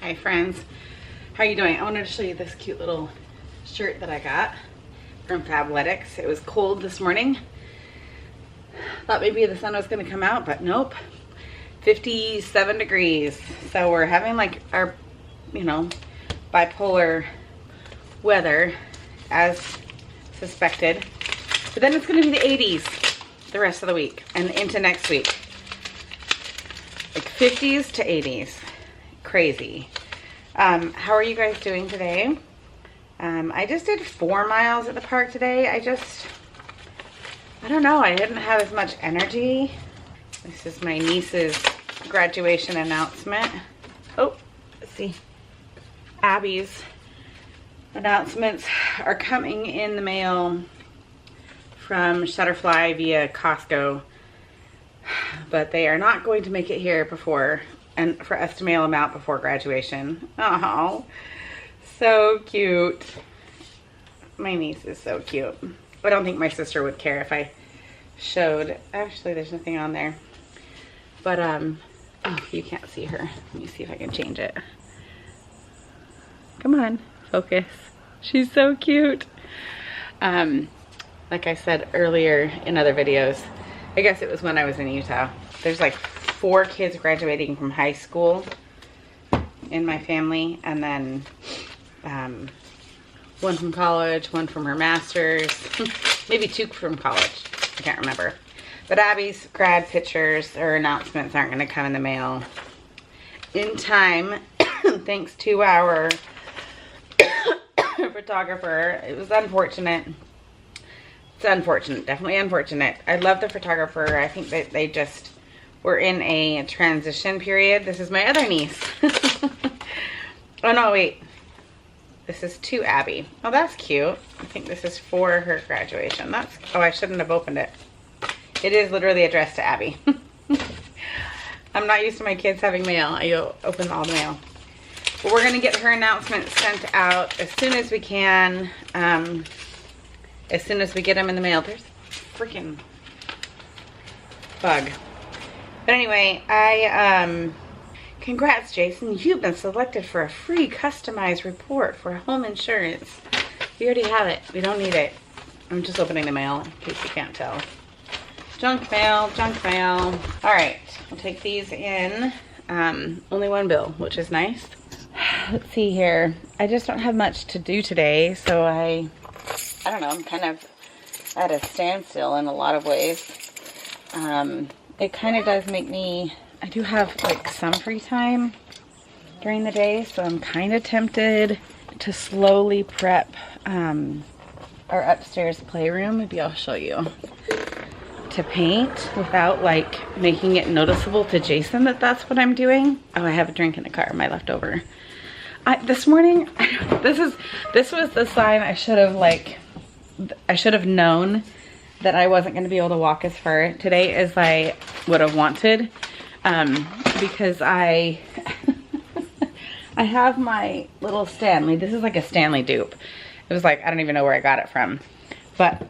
Hi friends, how are you doing? I wanted to show you this cute little shirt that I got from Fabletics. It was cold this morning. Thought maybe the sun was gonna come out, but nope. 57 degrees. So we're having like our, you know, bipolar weather as suspected. But then it's gonna be the 80s the rest of the week and into next week. Like 50s to 80s. Crazy. How are you guys doing today? I just did 4 miles at the park today. I don't know, I didn't have as much energy. This is my niece's graduation announcement. Oh, let's see. Abby's announcements are coming in the mail from Shutterfly via Costco, but they are not going to make it here before, and for us to mail them out before graduation. Oh, so cute. My niece is so cute. I don't think my sister would care if I showed. Actually, there's nothing on there. But, oh, you can't see her. Let me see if I can change it. Come on, focus. She's so cute. Like I said earlier in other videos, I guess it was when I was in Utah, there's like 4 kids graduating from high school in my family, and then one from college, one from her master's, maybe 2 from college, I can't remember. But Abby's grad pictures or announcements aren't going to come in the mail in time, thanks to our photographer. It was unfortunate. It's unfortunate, definitely unfortunate. I love the photographer. I think that they just were in a transition period. This is my other niece. Oh no, wait. This is to Abby. Oh, that's cute. I think this is for her graduation. That's, oh, I shouldn't have opened it. It is literally addressed to Abby. I'm not used to my kids having mail. I open all the mail. But we're gonna get her announcement sent out as soon as we can. As soon as we get them in the mail. There's a freaking bug. But anyway, congrats, Jason. You've been selected for a free customized report for home insurance. We already have it. We don't need it. I'm just opening the mail in case you can't tell. Junk mail, junk mail. All right, I'll take these in. Only 1 bill, which is nice. Let's see here. I just don't have much to do today, so I don't know, I'm kind of at a standstill in a lot of ways. It kind of does make me, I do have like some free time during the day, so I'm kind of tempted to slowly prep our upstairs playroom. Maybe I'll show you. To paint without like making it noticeable to Jason that that's what I'm doing. Oh, I have a drink in the car, my leftover. This morning, this was the sign I should have known that I wasn't going to be able to walk as far today as I would have wanted, because I have my little Stanley. This is like a Stanley dupe. It was like, I don't even know where I got it from, but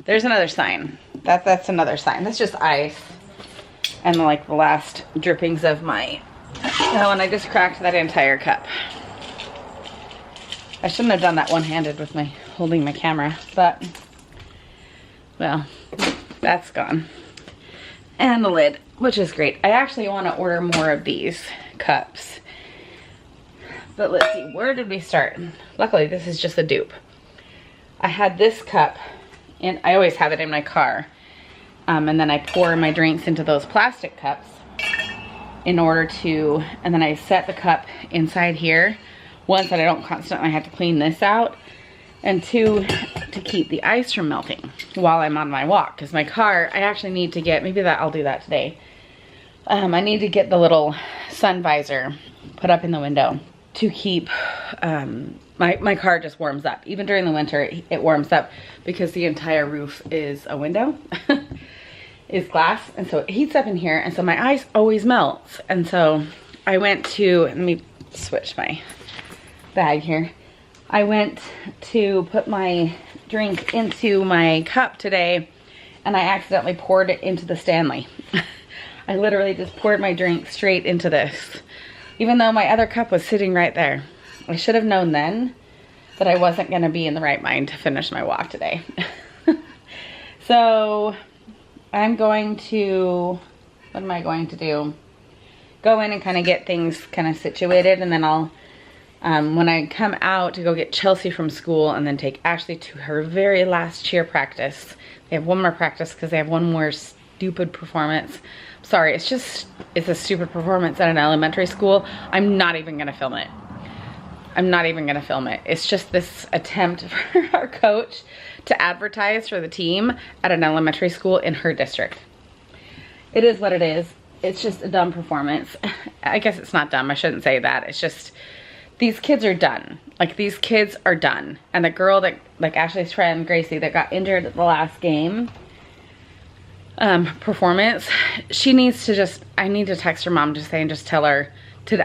there's another sign. That's another sign. That's just ice and like the last drippings of my, oh, and I just cracked that entire cup. I shouldn't have done that one-handed with my holding my camera, but well, that's gone. And the lid, which is great. I actually want to order more of these cups. But let's see, where did we start? Luckily, this is just a dupe. I had this cup, and I always have it in my car. And then I pour my drinks into those plastic cups in order to, and then I set the cup inside here. 1, so that I don't constantly have to clean this out, and 2, to keep the ice from melting while I'm on my walk. Because my car, I actually need to get, maybe I'll do that today. I need to get the little sun visor put up in the window to keep, my car just warms up. Even during the winter, it warms up because the entire roof is a window, is glass, and so it heats up in here, and so my ice always melts. And so I went to, let me switch my bag here. I went to put my drink into my cup today, and I accidentally poured it into the Stanley. I literally just poured my drink straight into this, even though my other cup was sitting right there. I should have known then that I wasn't gonna be in the right mind to finish my walk today. So I'm going to, what am I going to do? Go in and kind of get things kind of situated, and then I'll, when I come out to go get Chelsea from school and then take Ashley to her very last cheer practice. They have one more practice because they have one more stupid performance. Sorry, it's a stupid performance at an elementary school. I'm not even gonna film it. I'm not even gonna film it. It's just this attempt for our coach to advertise for the team at an elementary school in her district. It is what it is. It's just a dumb performance. I guess it's not dumb, I shouldn't say that. It's just, these kids are done. Like, these kids are done. And the girl that, like Ashley's friend, Gracie, that got injured at the last game, performance, she needs to just, I need to text her mom to say and just tell her,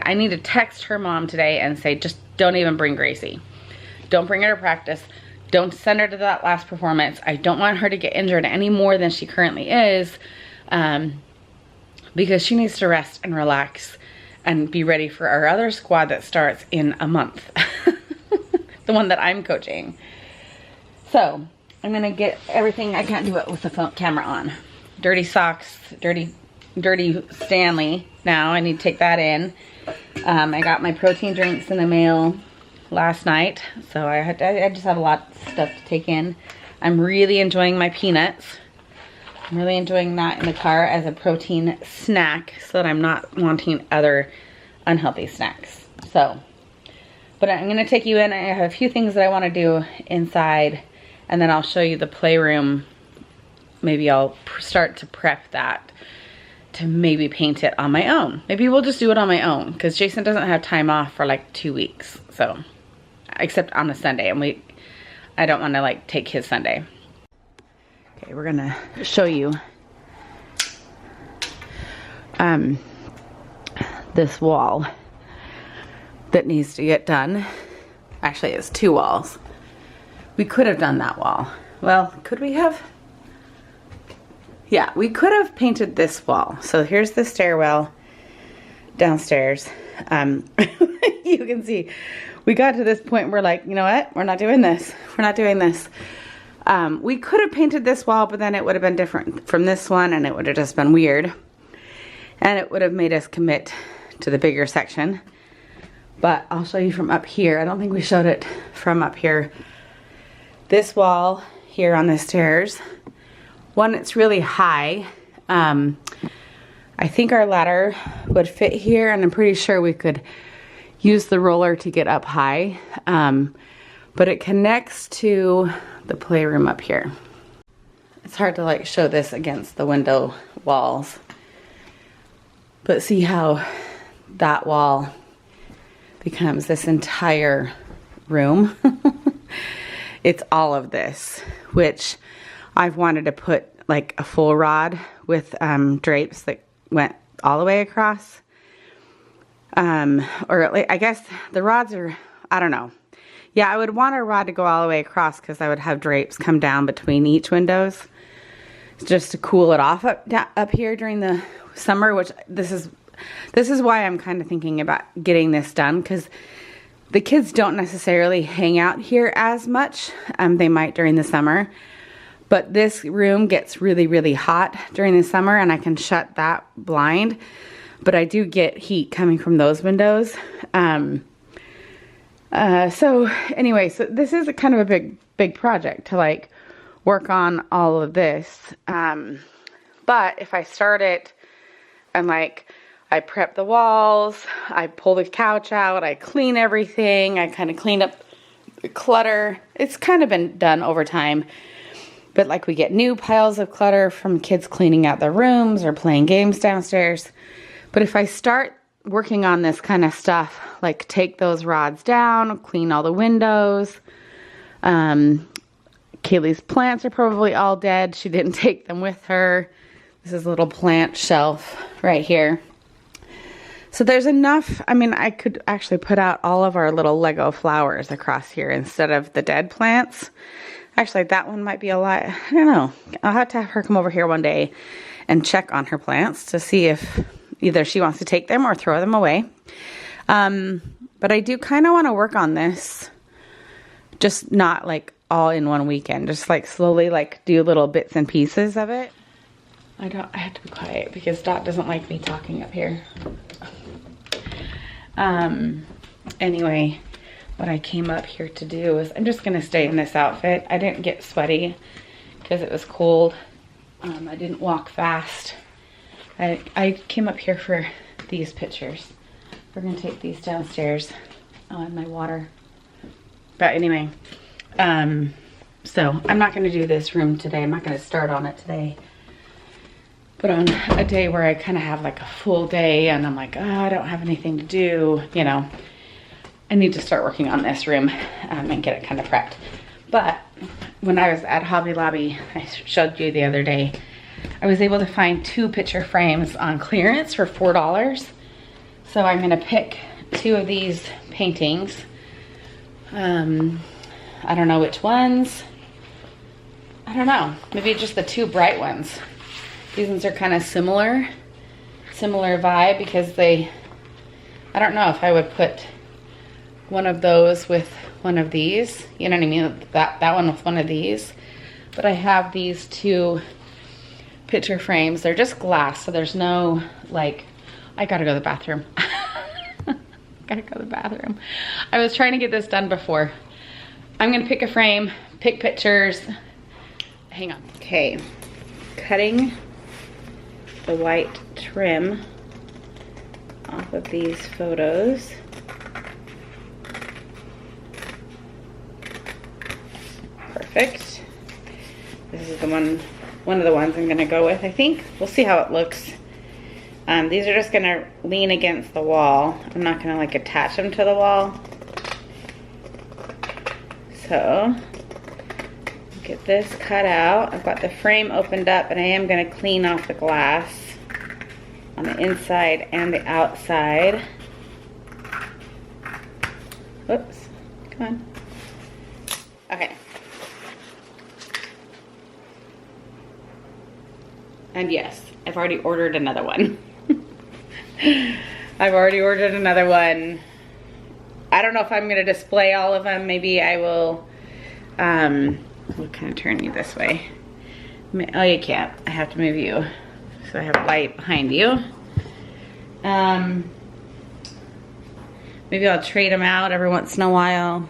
I need to text her mom today and say, just don't even bring Gracie. Don't bring her to practice. Don't send her to that last performance. I don't want her to get injured any more than she currently is, because she needs to rest and relax and be ready for our other squad that starts in a month. The one that I'm coaching. So I'm gonna get everything. I can't do it with the phone camera on. Dirty socks, dirty Stanley. Now I need to take that in. I got my protein drinks in the mail last night, so I just have a lot of stuff to take in. I'm really enjoying my peanuts. I'm really enjoying that in the car as a protein snack so that I'm not wanting other unhealthy snacks. So, but I'm gonna take you in. I have a few things that I wanna do inside, and then I'll show you the playroom. Maybe I'll start to prep that to maybe paint it on my own. Maybe we'll just do it on my own because Jason doesn't have time off for like 2 weeks. So, except on a Sunday, and I don't wanna like take his Sunday. Okay, we're gonna show you this wall that needs to get done. Actually, it's 2 walls. We could have done that wall. Well, could we have? Yeah, we could have painted this wall. So here's the stairwell downstairs. You can see we got to this point where, like, you know what? We're not doing this. We're not doing this. We could have painted this wall, but then it would have been different from this one, and it would have just been weird. And it would have made us commit to the bigger section. But I'll show you from up here. I don't think we showed it from up here. This wall here on the stairs. One, it's really high. I think our ladder would fit here, and I'm pretty sure we could use the roller to get up high. But it connects to the playroom up here. It's hard to like show this against the window walls. But see how that wall becomes this entire room. It's all of this, which I've wanted to put like a full rod with drapes that went all the way across. Or I guess the rods are, I don't know. Yeah, I would want a rod to go all the way across because I would have drapes come down between each windows just to cool it off up here during the summer, which this is why I'm kind of thinking about getting this done, because the kids don't necessarily hang out here as much. They might during the summer, but this room gets really, really hot during the summer, and I can shut that blind, but I do get heat coming from those windows. So anyway, so this is a kind of a big project to like work on all of this. But if I start it and like I prep the walls, I pull the couch out, I clean everything, I kind of clean up the clutter. It's kind of been done over time. But like we get new piles of clutter from kids cleaning out their rooms or playing games downstairs. But if I start working on this kind of stuff, like take those rods down, clean all the windows. Kaylee's plants are probably all dead. She didn't take them with her. This is a little plant shelf right here. So there's enough. I mean, I could actually put out all of our little Lego flowers across here instead of the dead plants. Actually, that one might be a lot. I don't know. I'll have to have her come over here one day and check on her plants to see if either she wants to take them or throw them away. But I do kind of want to work on this, just not like all in one weekend, just like slowly like do little bits and pieces of it. I have to be quiet because Dot doesn't like me talking up here. Anyway, what I came up here to do is I'm just gonna stay in this outfit. I didn't get sweaty because it was cold. I didn't walk fast. I came up here for these pictures. We're gonna take these downstairs on my water. But anyway, so I'm not gonna do this room today. I'm not gonna start on it today. But on a day where I kind of have like a full day and I'm like, oh, I don't have anything to do, you know, I need to start working on this room and get it kind of prepped. But when I was at Hobby Lobby, I showed you the other day, I was able to find 2 picture frames on clearance for $4. So I'm gonna pick 2 of these paintings. I don't know which ones. I don't know, maybe just the 2 bright ones. These ones are kind of similar vibe because I don't know if I would put one of those with one of these, you know what I mean? That one with one of these. But I have these 2 picture frames. They're just glass, so there's no like, I gotta go to the bathroom. Gotta go to the bathroom. I was trying to get this done before. I'm gonna pick a frame, pick pictures. Hang on. Okay, cutting the white trim off of these photos. Perfect. This is the one of the ones I'm gonna go with, I think. We'll see how it looks. These are just gonna lean against the wall. I'm not gonna like attach them to the wall. So, get this cut out. I've got the frame opened up and I am gonna clean off the glass on the inside and the outside. Whoops, come on. Okay. And yes, I've already ordered another one. I've already ordered another one. I don't know if I'm gonna display all of them. Maybe I will, we'll kind of turn you this way. Oh, you can't. I have to move you. So I have light behind you. Maybe I'll trade them out every once in a while.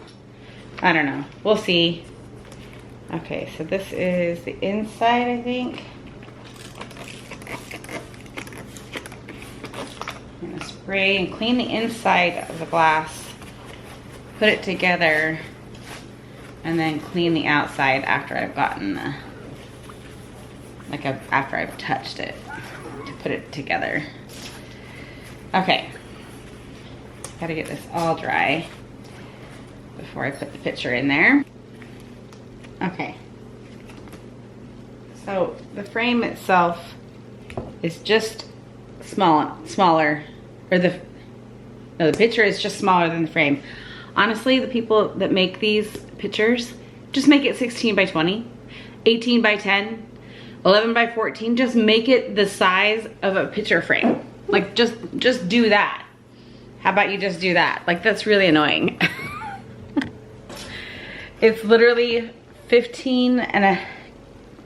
I don't know. We'll see. Okay, so this is the inside, I think. I'm gonna spray and clean the inside of the glass, put it together, and then clean the outside after I've gotten the, after I've touched it to put it together. Okay, gotta get this all dry before I put the picture in there. Okay, so the frame itself is just smaller, or the picture is just smaller than the frame. Honestly, the people that make these pictures, just make it 16 by 20, 18 by 10, 11 by 14, just make it the size of a picture frame. Like just do that. How about you just do that? Like, that's really annoying. It's literally 15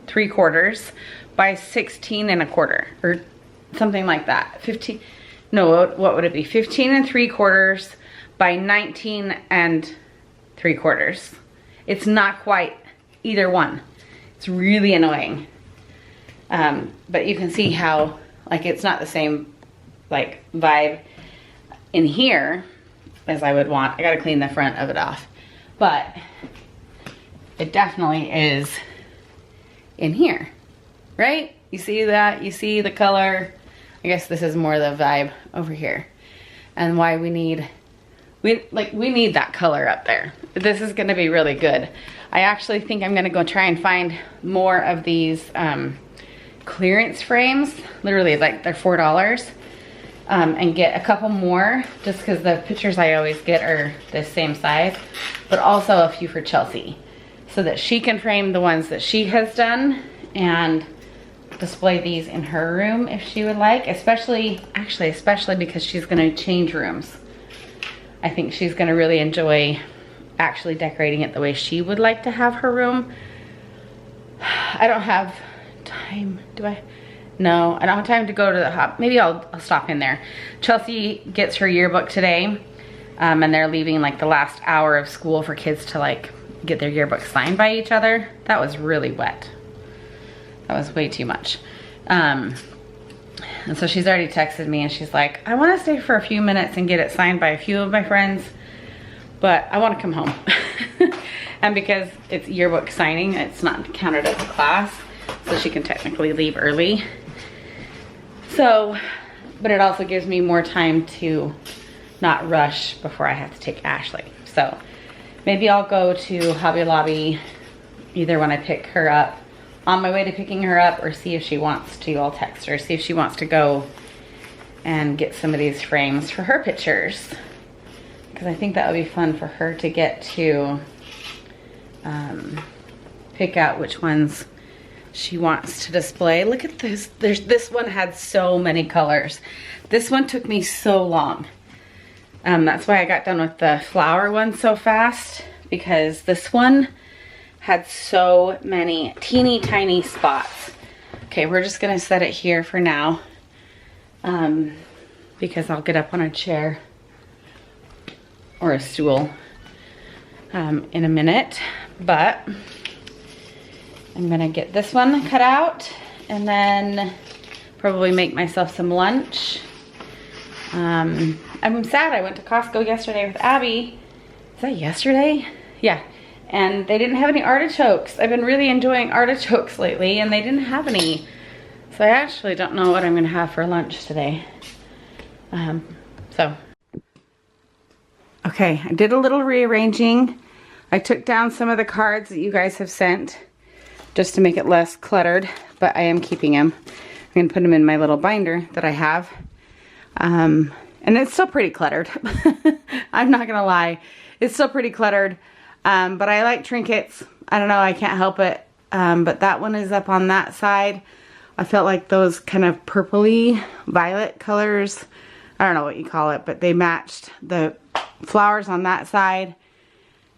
3/4 by 16 1/4 or something like that. 15, no, what would it be? 15 3/4 by 19 3/4. It's not quite either one. It's really annoying. But you can see how, like, it's not the same, like, vibe in here as I would want. I gotta clean the front of it off. But it definitely is in here, right? You see that? You see the color? I guess this is more the vibe over here. And why we need that color up there. This is gonna be really good. I actually think I'm gonna go try and find more of these clearance frames. Literally, like, they're $4. And get a couple more, just because the pictures I always get are the same size, but also a few for Chelsea, so that she can frame the ones that she has done, and display these in her room if she would like, especially because she's gonna change rooms. I think she's gonna really enjoy actually decorating it the way she would like to have her room. I don't have time, do I? No, I don't have time to go to the hop. Maybe I'll stop in there. Chelsea gets her yearbook today, and they're leaving like the last hour of school for kids to like get their yearbook signed by each other. That was really wet. That was way too much. And so she's already texted me and she's like, I want to stay for a few minutes and get it signed by a few of my friends, but I want to come home. And because it's yearbook signing, it's not counted as a class, so she can technically leave early. So, but it also gives me more time to not rush before I have to take Ashley. So maybe I'll go to Hobby Lobby either when I pick her up, on my way to picking her up, or see if she wants to, I'll text her, see if she wants to go and get some of these frames for her pictures. Because I think that would be fun for her to get to pick out which ones she wants to display. Look at this. This one had so many colors. This one took me so long. That's why I got done with the flower one so fast, because this one had so many teeny tiny spots. Okay, we're just gonna set it here for now, because I'll get up on a chair or a stool in a minute. But I'm gonna get this one cut out and then probably make myself some lunch. I'm sad I went to Costco yesterday with Abby. Is that yesterday? Yeah. And they didn't have any artichokes. I've been really enjoying artichokes lately and they didn't have any. So I actually don't know what I'm gonna have for lunch today. Okay, I did a little rearranging. I took down some of the cards that you guys have sent just to make it less cluttered, but I am keeping them. I'm gonna put them in my little binder that I have. And it's still pretty cluttered. I'm not gonna lie, it's still pretty cluttered. But I like trinkets. I don't know, I can't help it. But that one is up on that side. I felt like those kind of purpley violet colors, I don't know what you call it, but they matched the flowers on that side.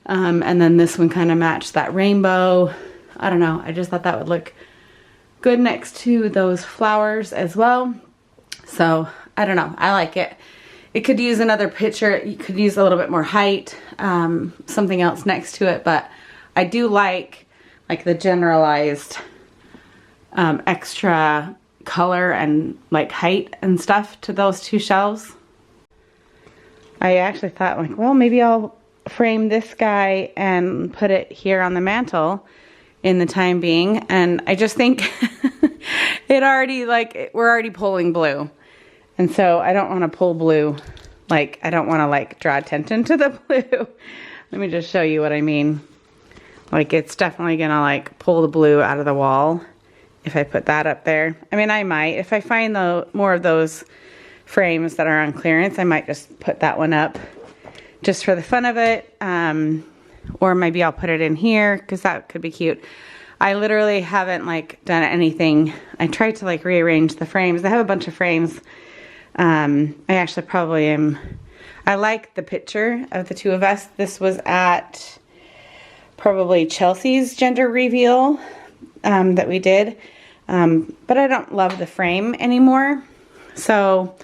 And then this one kind of matched that rainbow. I don't know, I just thought that would look good next to those flowers as well. So, I don't know, I like it. It could use another picture, you could use a little bit more height, something else next to it, but I do like the generalized extra color and like height and stuff to those two shelves. I actually thought like, well, maybe I'll frame this guy and put it here on the mantle in the time being, and I just think it already, like, we're already pulling blue, and so I don't want to pull blue, like, I don't want to like draw attention to the blue. Let me just show you what I mean. Like, it's definitely gonna like pull the blue out of the wall if I put that up there. I mean, I might, if I find more of those frames that are on clearance, I might just put that one up just for the fun of it. Or maybe I'll put it in here because that could be cute. I literally haven't like done anything. I tried to like rearrange the frames. I have a bunch of frames. I actually probably am. I like the picture of the two of us. This was at probably Chelsea's gender reveal that we did. But I don't love the frame anymore. So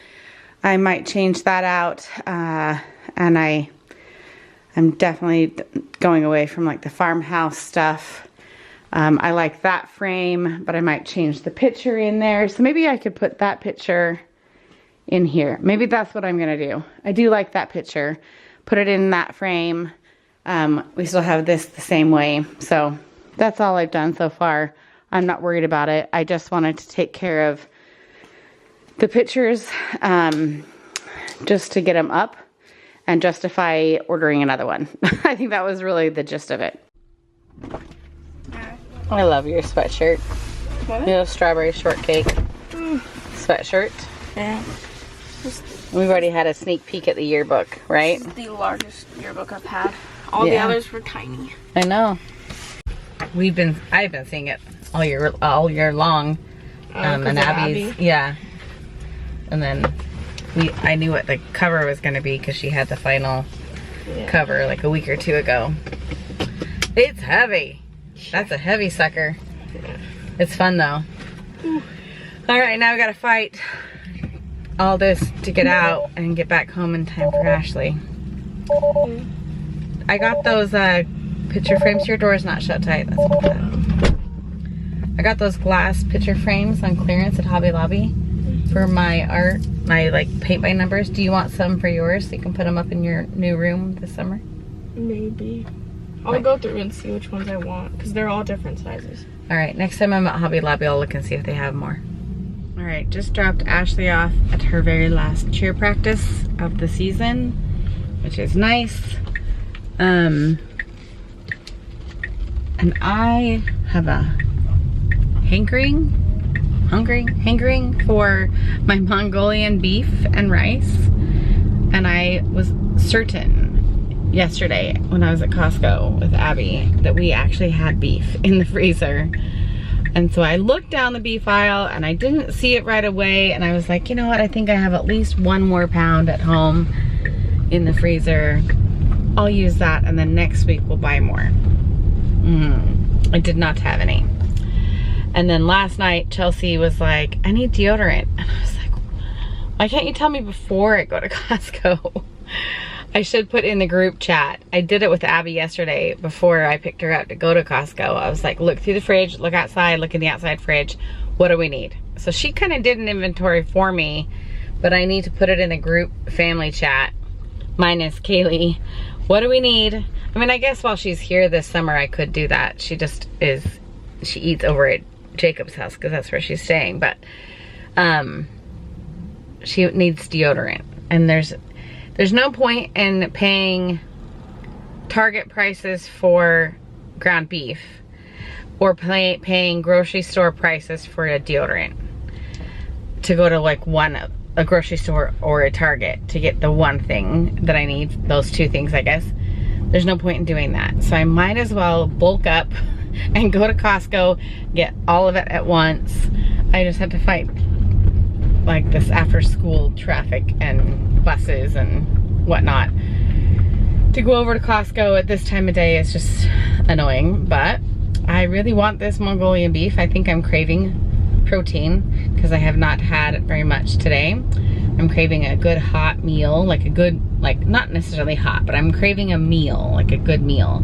I might change that out. And I'm definitely going away from like the farmhouse stuff. I like that frame, but I might change the picture in there. So maybe I could put that picture in here. Maybe that's what I'm gonna do. I do like that picture. Put it in that frame. We still have this the same way. So that's all I've done so far. I'm not worried about it. I just wanted to take care of the pictures just to get them up and justify ordering another one. I think that was really the gist of it. I love your sweatshirt. What? Your strawberry shortcake sweatshirt. Yeah. We've already had a sneak peek at the yearbook, right? This is the largest yearbook I've had. All the others were tiny. I know. I've been seeing it all year long. 'Cause Abby's. Abby. Yeah. And then I knew what the cover was gonna be because she had the final cover like a week or two ago. It's heavy. That's a heavy sucker. It's fun though. All right, now we gotta fight all this to get out and get back home in time for Ashley. I got those picture frames. Your door's not shut tight. That's what that. I got those glass picture frames on clearance at Hobby Lobby for my art, my like paint by numbers. Do you want some for yours so you can put them up in your new room this summer? Maybe. I'll go through and see which ones I want because they're all different sizes. All right, next time I'm at Hobby Lobby, I'll look and see if they have more. All right, just dropped Ashley off at her very last cheer practice of the season, which is nice. And I have a hankering for my Mongolian beef and rice. And I was certain yesterday when I was at Costco with Abby that we actually had beef in the freezer. And so I looked down the beef aisle and I didn't see it right away. And I was like, you know what? I think I have at least 1 more pound at home in the freezer. I'll use that and then next week we'll buy more. I did not have any. And then last night Chelsea was like, I need deodorant. And I was like, why can't you tell me before I go to Costco? I should put in the group chat. I did it with Abby yesterday before I picked her up to go to Costco. I was like, look through the fridge, look outside, look in the outside fridge. What do we need? So she kind of did an inventory for me, but I need to put it in the group family chat, minus Kaylee. What do we need? I mean, I guess while she's here this summer, I could do that. She just is, she eats over at Jacob's house because that's where she's staying, but she needs deodorant. And there's no point in paying Target prices for ground beef or paying grocery store prices for a deodorant to go to like a grocery store or a Target to get the one thing that I need, those 2 things I guess. There's no point in doing that. So I might as well bulk up and go to Costco, get all of it at once. I just have to fight like this after school traffic and buses and whatnot. To go over to Costco at this time of day is just annoying, but I really want this Mongolian beef. I think I'm craving protein because I have not had very much today. I'm craving a good hot meal, like a good, like not necessarily hot, but I'm craving a meal, like a good meal.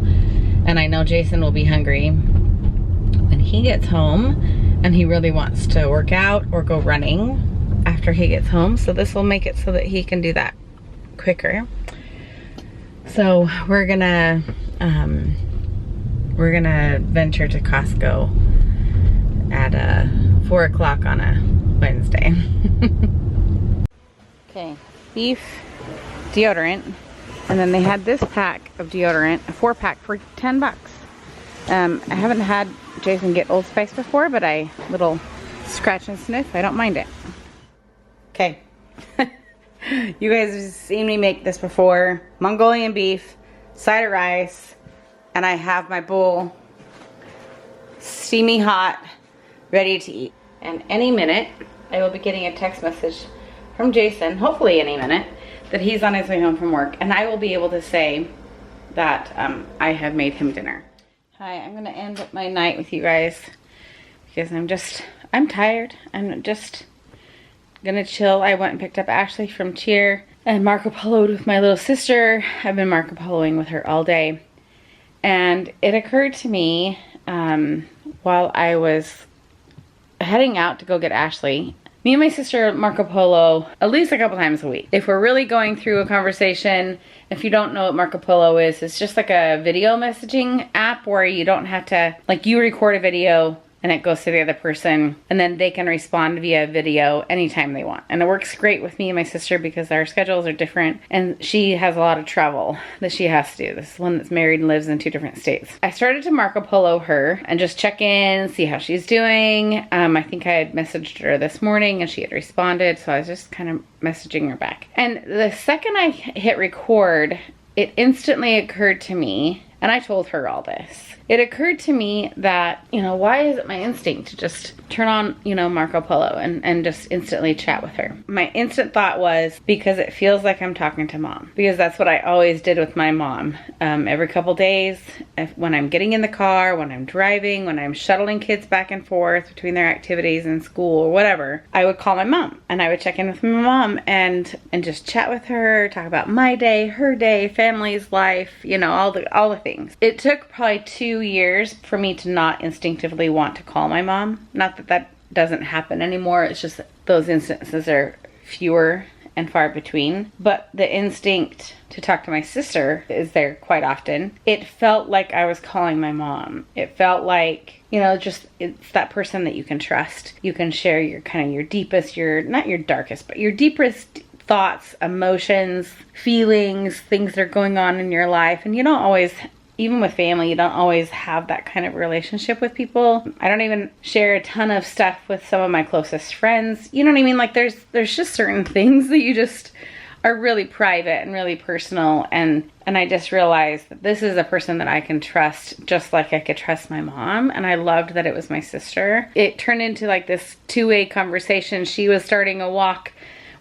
And I know Jason will be hungry when he gets home and he really wants to work out or go running after he gets home. So this will make it so that he can do that quicker. So we're gonna venture to Costco at 4 o'clock on a Wednesday. Okay, beef, deodorant, and then they had this pack of deodorant, a 4-pack for 10 bucks. I haven't had Jason get Old Spice before, but little scratch and sniff, I don't mind it. Okay. You guys have seen me make this before. Mongolian beef, side of rice, and I have my bowl steamy hot, ready to eat. And any minute, I will be getting a text message from Jason, hopefully any minute, that he's on his way home from work, and I will be able to say that I have made him dinner. Hi, I'm gonna end my night with you guys because I'm tired. I'm just gonna chill. I went and picked up Ashley from cheer and Marco Poloed with my little sister. I've been Marco Poloing with her all day. And it occurred to me while I was heading out to go get Ashley, me and my sister Marco Polo at least a couple times a week. If we're really going through a conversation, if you don't know what Marco Polo is, it's just like a video messaging app where you don't have to, like you record a video and it goes to the other person and then they can respond via video anytime they want. And it works great with me and my sister because our schedules are different and she has a lot of travel that she has to do. This is one that's married and lives in 2 different states. I started to Marco Polo her and just check in, see how she's doing. I think I had messaged her this morning and she had responded, so I was just kind of messaging her back. And the second I hit record, it instantly occurred to me And I told her all this. It occurred to me that, you know, why is it my instinct to just turn on, you know, Marco Polo and just instantly chat with her? My instant thought was because it feels like I'm talking to mom. Because that's what I always did with my mom. Every couple days, when I'm getting in the car, when I'm driving, when I'm shuttling kids back and forth between their activities and school or whatever, I would call my mom and I would check in with my mom and just chat with her, talk about my day, her day, family's life, you know, all the things. It took probably 2 years for me to not instinctively want to call my mom. Not that that doesn't happen anymore. It's just that those instances are fewer and far between. But the instinct to talk to my sister is there quite often. It felt like I was calling my mom. It felt like, you know, just it's that person that you can trust. You can share your kind of your deepest, not your darkest, but your deepest thoughts, emotions, feelings, things that are going on in your life. And you don't always, even with family, you don't always have that kind of relationship with people. I don't even share a ton of stuff with some of my closest friends. You know what I mean? Like there's just certain things that you just are really private and really personal. And I just realized that this is a person that I can trust just like I could trust my mom. And I loved that it was my sister. It turned into like this two-way conversation. She was starting a walk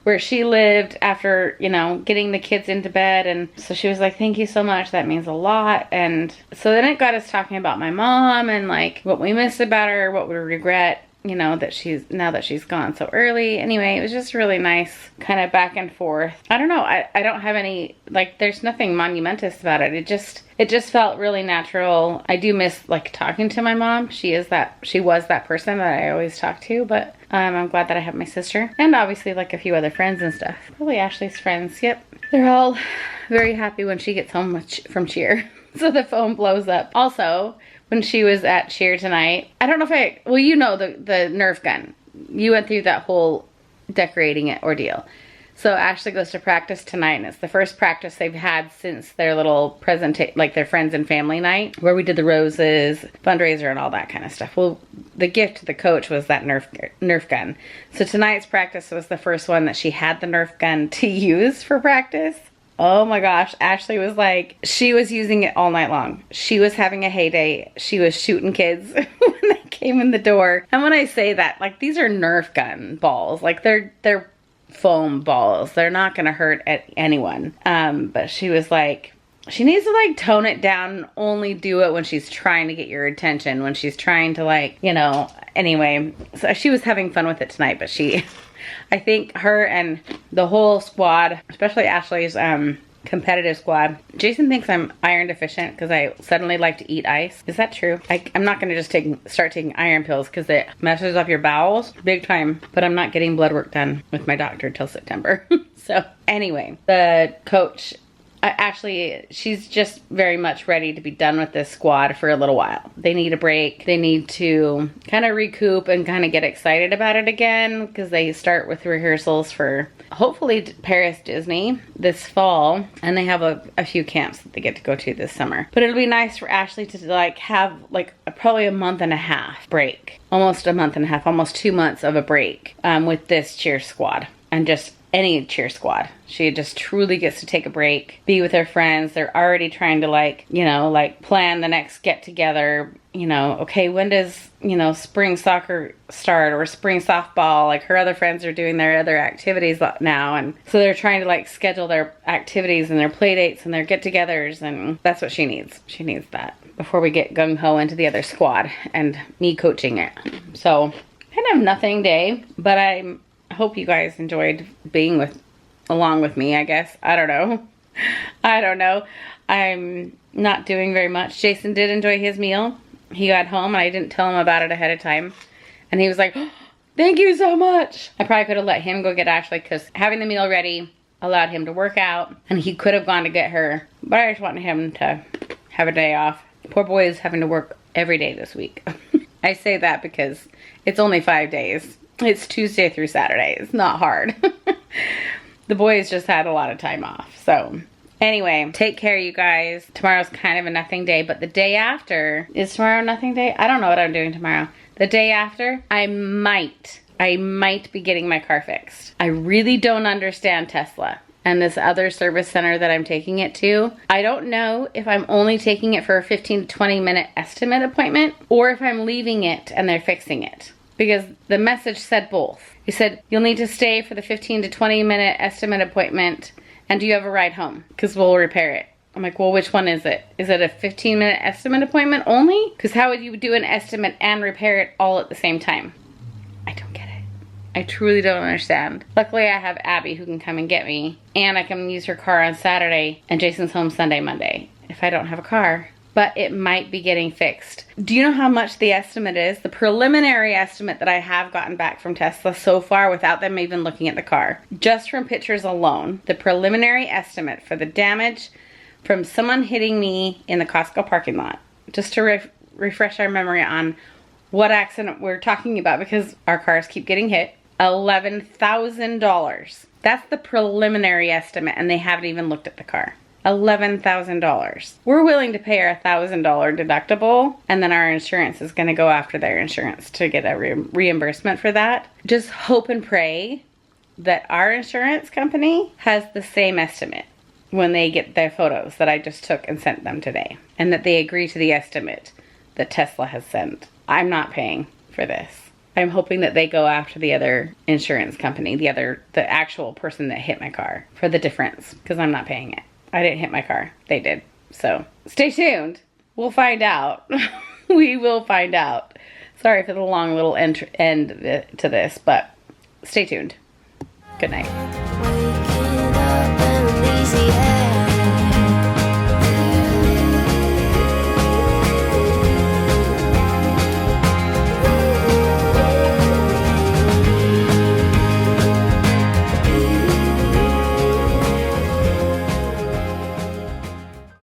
where she lived after, you know, getting the kids into bed. And so she was like, thank you so much. That means a lot. And so then it got us talking about my mom and like what we miss about her, what we regret, you know, that now that she's gone so early. Anyway, it was just really nice kind of back and forth. I don't know. I don't have any, like, there's nothing monumentous about it. It just felt really natural. I do miss like talking to my mom. She was that person that I always talk to, but I'm glad that I have my sister and obviously like a few other friends and stuff. Probably Ashley's friends. Yep. They're all very happy when she gets home from cheer. So the phone blows up. Also, when she was at cheer tonight, I don't know if well, you know the Nerf gun. You went through that whole decorating it ordeal. So Ashley goes to practice tonight, and it's the first practice they've had since their little like their friends and family night, where we did the roses, fundraiser, and all that kind of stuff. Well, the gift to the coach was that Nerf gun. So tonight's practice was the first one that she had the Nerf gun to use for practice. Oh my gosh, Ashley was like, she was using it all night long. She was having a heyday. She was shooting kids when they came in the door. And when I say that, like, these are Nerf gun balls. Like, they're foam balls. They're not gonna hurt anyone. But she was like, she needs to like tone it down, only do it when she's trying to get your attention, when she's trying to like, you know, anyway. So she was having fun with it tonight, but I think her and the whole squad, especially Ashley's competitive squad. Jason thinks I'm iron deficient because I suddenly like to eat ice. Is that true? I'm not gonna just start taking iron pills because it messes up your bowels big time, but I'm not getting blood work done with my doctor till September. So anyway, the coach, Ashley, she's just very much ready to be done with this squad for a little while. They need a break. They need to kind of recoup and kind of get excited about it again because they start with rehearsals for hopefully Paris Disney this fall, and they have a few camps that they get to go to this summer. But it'll be nice for Ashley to like have like probably a month and a half break, almost a month and a half, almost 2 months of a break with this cheer squad and just any cheer squad. She just truly gets to take a break, be with her friends. They're already trying to like, you know, like plan the next get together, you know, okay, when does, you know, spring soccer start or spring softball? Like her other friends are doing their other activities now. And so they're trying to like schedule their activities and their play dates and their get-togethers. And that's what she needs. She needs that before we get gung-ho into the other squad and me coaching it. So kind of nothing day, but I hope you guys enjoyed being along with me, I guess. I don't know. I'm not doing very much. Jason did enjoy his meal. He got home and I didn't tell him about it ahead of time. And he was like, oh, thank you so much. I probably could have let him go get Ashley because having the meal ready allowed him to work out and he could have gone to get her. But I just wanted him to have a day off. Poor boy is having to work every day this week. I say that because it's only 5 days. It's Tuesday through Saturday. It's not hard. The boys just had a lot of time off. So anyway, take care, you guys. Tomorrow's kind of a nothing day, but the day after, is tomorrow a nothing day? I don't know what I'm doing tomorrow. The day after, I might be getting my car fixed. I really don't understand Tesla. and this other service center that I'm taking it to, I don't know if I'm only taking it for a 15 to 20 minute estimate appointment or if I'm leaving it and they're fixing it. Because the message said both. It said, you'll need to stay for the 15 to 20 minute estimate appointment, and do you have a ride home? Because we'll repair it. I'm like, well, which one is it? Is it a 15-minute estimate appointment only? Because how would you do an estimate and repair it all at the same time? I don't get it. I truly don't understand. Luckily, I have Abby who can come and get me, and I can use her car on Saturday, and Jason's home Sunday, Monday, if I don't have a car. But it might be getting fixed. Do you know how much the estimate is? The preliminary estimate that I have gotten back from Tesla so far without them even looking at the car, just from pictures alone, the preliminary estimate for the damage from someone hitting me in the Costco parking lot, just to refresh our memory on what accident we're talking about, because our cars keep getting hit, $11,000. That's the preliminary estimate, and they haven't even looked at the car. $11,000. We're willing to pay our $1,000 deductible, and then our insurance is going to go after their insurance to get a reimbursement for that. Just hope and pray that our insurance company has the same estimate when they get their photos that I just took and sent them today, and that they agree to the estimate that Tesla has sent. I'm not paying for this. I'm hoping that they go after the other insurance company, the actual person that hit my car, for the difference, because I'm not paying it. I didn't hit my car. They did. So stay tuned. We'll find out. We will find out. Sorry for the long little end to this, but stay tuned. Good night.